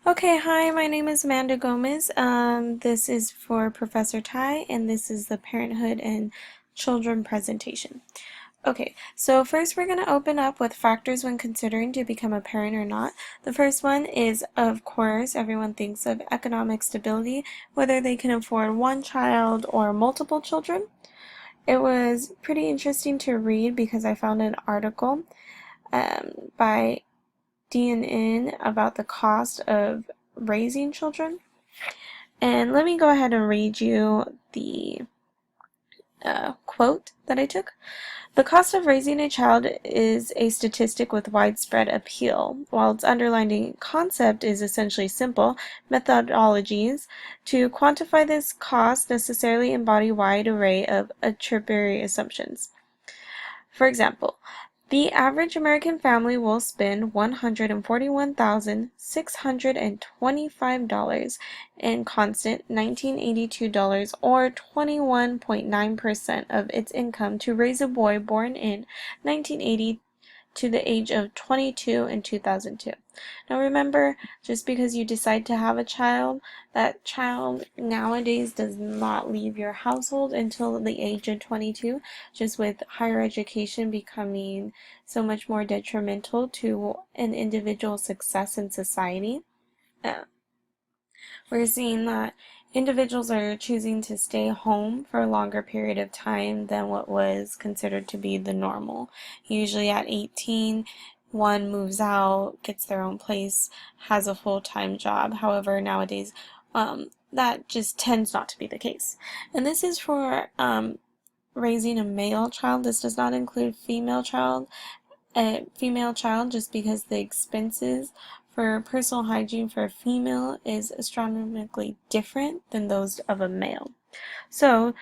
Okay, hi, my name is Amanda Gomez. This is for Professor Ty, and this is the Parenthood and Children presentation. Okay, so first we're going to open up with factors when considering to become a parent or not. The first one is, of course, everyone thinks of economic stability, whether they can afford one child or multiple children. It was pretty interesting to read because I found an article by DNN about the cost of raising children. And let me go ahead and read you the quote that I took. The cost of raising a child is a statistic with widespread appeal. While its underlying concept is essentially simple, methodologies to quantify this cost necessarily embody a wide array of arbitrary assumptions. For example, the average American family will spend $141,625 in constant $1982 or 21.9% of its income to raise a boy born in 1980 to the age of 22 in 2002. Now remember, just because you decide to have a child, that child nowadays does not leave your household until the age of 22, just with higher education becoming so much more detrimental to an individual's success in society. Uh, we're seeing that individuals are choosing to stay home for a longer period of time than what was considered to be the normal. Usually at 18, one moves out, gets their own place, has a full-time job. However, nowadays, that just tends not to be the case. And this is for raising a male child. This does not include a female child, just because the expenses for personal hygiene for a female is astronomically different than those of a male. So,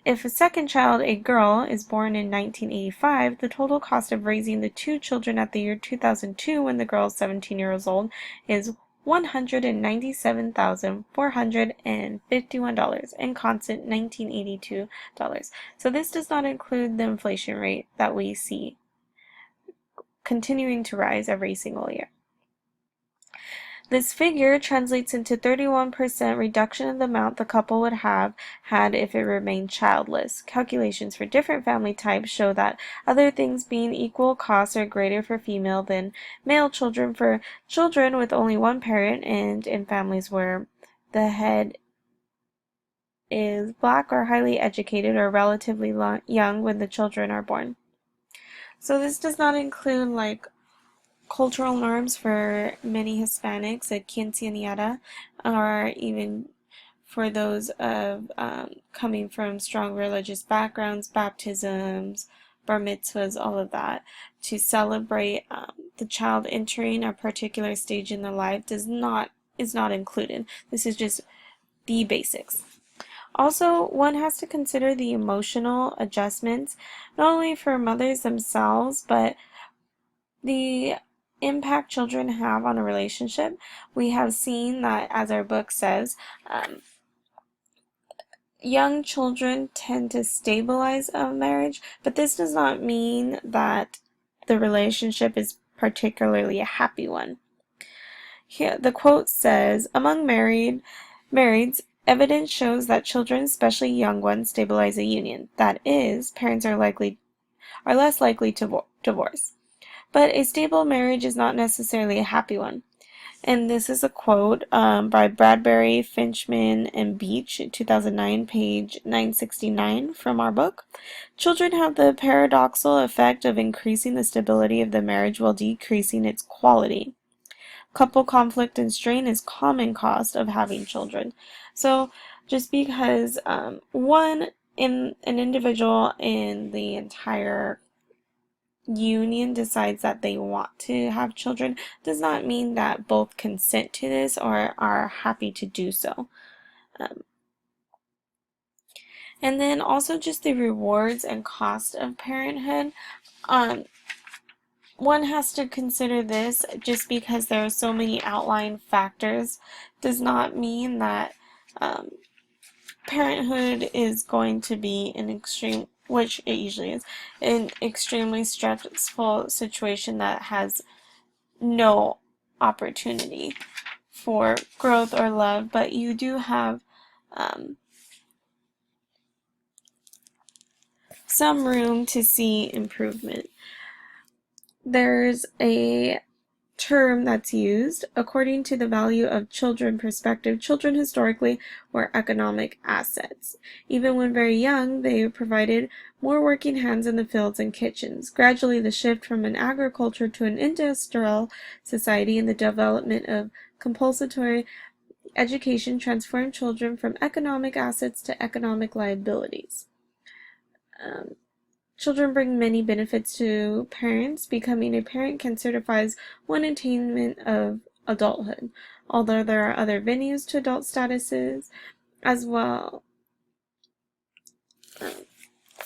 if a second child, a girl, is born in 1985, the total cost of raising the two children at the year 2002, when the girl is 17 years old, is $197,451 in constant 1982 dollars. So this does not include the inflation rate that we see continuing to rise every single year. This figure translates into 31% reduction in the amount the couple would have had if it remained childless. Calculations for different family types show that, other things being equal, costs are greater for female than male children for children with only one parent and in families where the head is black or highly educated or relatively young when the children are born. So this does not include cultural norms for many Hispanics, like quinceañera, or even for those of coming from strong religious backgrounds, baptisms, bar mitzvahs, all of that, to celebrate the child entering a particular stage in their life is not included. This is just the basics. Also, one has to consider the emotional adjustments, not only for mothers themselves, but the impact children have on a relationship. We have seen that, as our book says, young children tend to stabilize a marriage, but this does not mean that the relationship is particularly a happy one. Here, the quote says, among marrieds, evidence shows that children, especially young ones, stabilize a union. That is, parents are less likely to divorce. But a stable marriage is not necessarily a happy one. And this is a quote by Bradbury, Finchman, and Beach, 2009, page 969 from our book. Children have the paradoxical effect of increasing the stability of the marriage while decreasing its quality. Couple conflict and strain is common cost of having children. So just because an individual in the entire union decides that they want to have children does not mean that both consent to this or are happy to do so. And then also just the rewards and cost of parenthood. One has to consider this. Just because there are so many outlying factors does not mean that parenthood is going to be an extreme, which it usually is, an extremely stressful situation that has no opportunity for growth or love, but you do have some room to see improvement. There's a term that's used according to the value of children perspective. Children historically were economic assets. Even when very young, they provided more working hands in the fields and kitchens. Gradually, the shift from an agriculture to an industrial society and the development of compulsory education transformed children from economic assets to economic liabilities. Children bring many benefits to parents. Becoming a parent can certify as one attainment of adulthood, although there are other venues to adult statuses as well.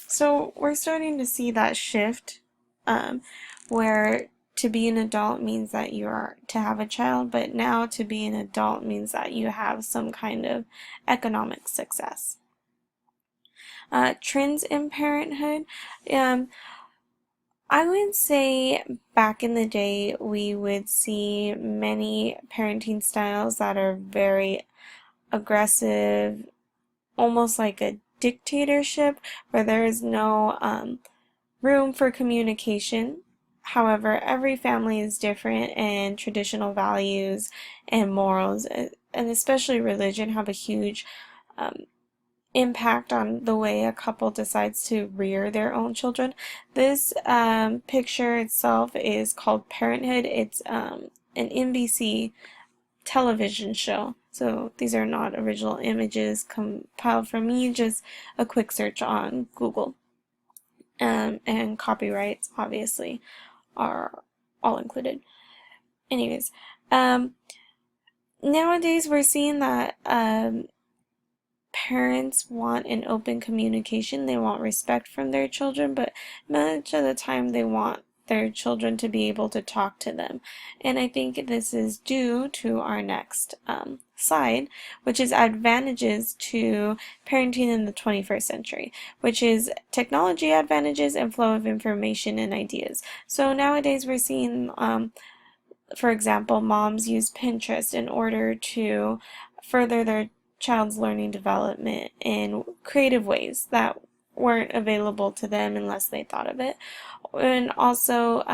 So we're starting to see that shift where to be an adult means that you are to have a child, but now to be an adult means that you have some kind of economic success. Trends in parenthood. I would say back in the day, we would see many parenting styles that are very aggressive, almost like a dictatorship, where there is no room for communication. However, every family is different, and traditional values and morals, and especially religion, have a huge impact on the way a couple decides to rear their own children. This picture itself is called Parenthood. It's an NBC television show. So these are not original images compiled from me, just a quick search on Google. And copyrights, obviously, are all included. Anyways, nowadays we're seeing that parents want an open communication. They want respect from their children, but much of the time they want their children to be able to talk to them. And I think this is due to our next slide, which is advantages to parenting in the 21st century, which is technology advantages and flow of information and ideas. So nowadays we're seeing, for example, moms use Pinterest in order to further their child's learning development in creative ways that weren't available to them unless they thought of it. And also,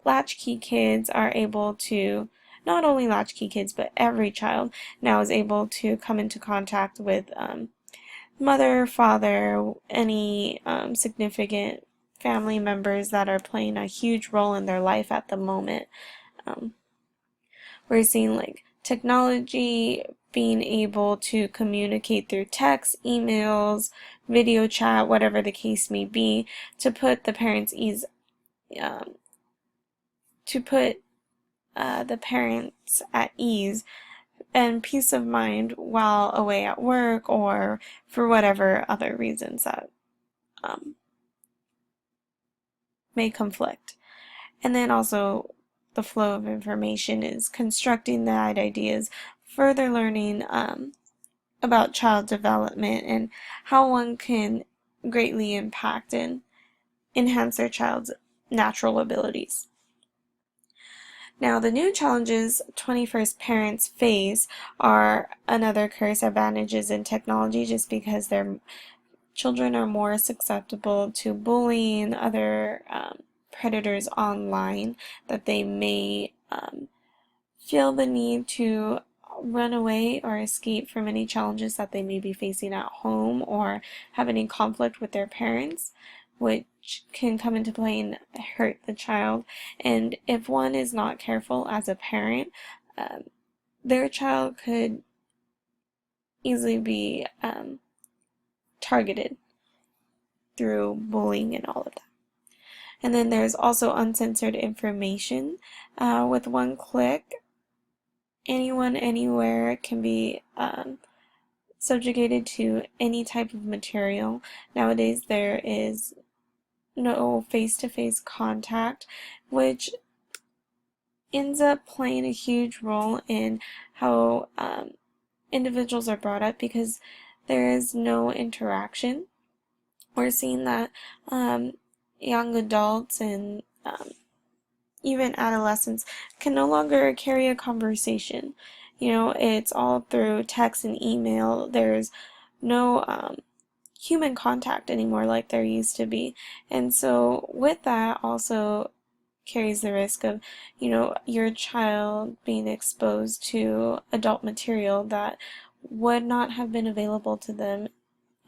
latchkey kids are able to, not only latchkey kids, but every child now is able to come into contact with mother, father, any significant family members that are playing a huge role in their life at the moment. We're seeing like technology being able to communicate through text, emails, video chat, whatever the case may be, to put the parents at ease and peace of mind while away at work or for whatever other reasons that may conflict. And then also the flow of information is constructing that ideas, further learning about child development and how one can greatly impact and enhance their child's natural abilities. Now, the new challenges 21st parents face are another curse advantages in technology, just because their children are more susceptible to bullying, other predators online, that they may feel the need to run away or escape from any challenges that they may be facing at home or have any conflict with their parents, which can come into play and hurt the child. And if one is not careful as a parent, their child could easily be targeted through bullying and all of that. And then there's also uncensored information. With one click, anyone, anywhere can be subjugated to any type of material. Nowadays there is no face-to-face contact, which ends up playing a huge role in how individuals are brought up, because there is no interaction. We're seeing that young adults and even adolescents, can no longer carry a conversation. You know, it's all through text and email. There's no human contact anymore like there used to be. And so with that also carries the risk of, you know, your child being exposed to adult material that would not have been available to them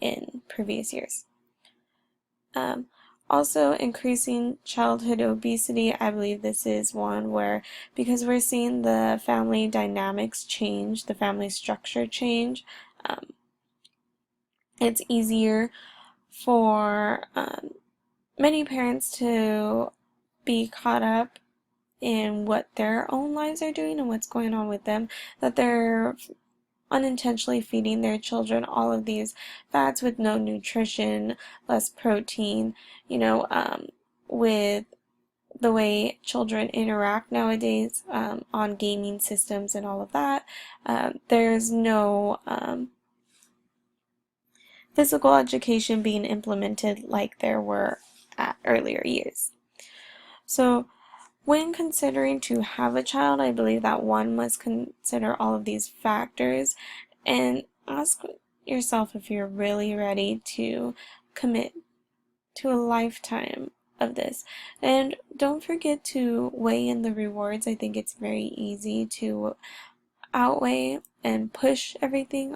in previous years. Also, increasing childhood obesity. I believe this is one where, because we're seeing the family dynamics change, the family structure change, it's easier for many parents to be caught up in what their own lives are doing and what's going on with them, that they're unintentionally feeding their children all of these fats with no nutrition, less protein, you know, with the way children interact nowadays on gaming systems and all of that. There's no physical education being implemented like there were at earlier years. So when considering to have a child, I believe that one must consider all of these factors and ask yourself if you're really ready to commit to a lifetime of this. And don't forget to weigh in the rewards. I think it's very easy to outweigh and push everything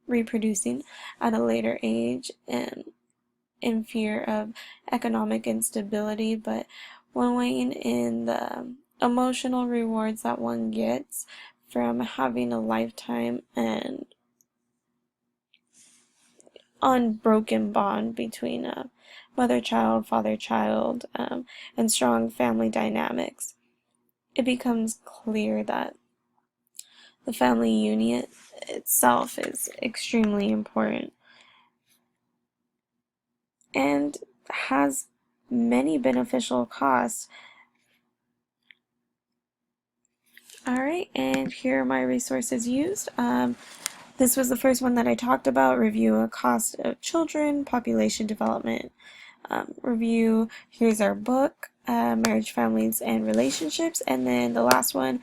reproducing at a later age and in fear of economic instability, but when weighing in the emotional rewards that one gets from having a lifetime and unbroken bond between a mother-child, father-child, and strong family dynamics, it becomes clear that the family unit itself is extremely important and has many beneficial costs. Alright, and here are my resources used. This was the first one that I talked about, review a cost of children, population development review. Here's our book, Marriage, Families, and Relationships. And then the last one,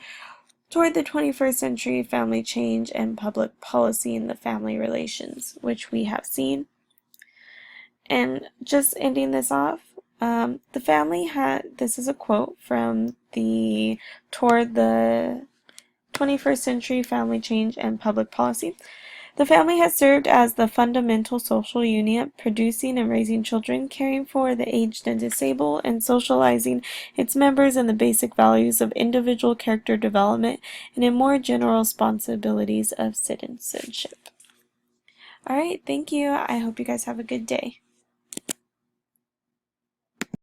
Toward the 21st Century, Family Change and Public Policy in the Family Relations, which we have seen. And just ending this off, the family had, this is a quote from the Toward the 21st Century Family Change and Public Policy. The family has served as the fundamental social unit, producing and raising children, caring for the aged and disabled, and socializing its members in the basic values of individual character development and in more general responsibilities of citizenship. Alright, thank you. I hope you guys have a good day.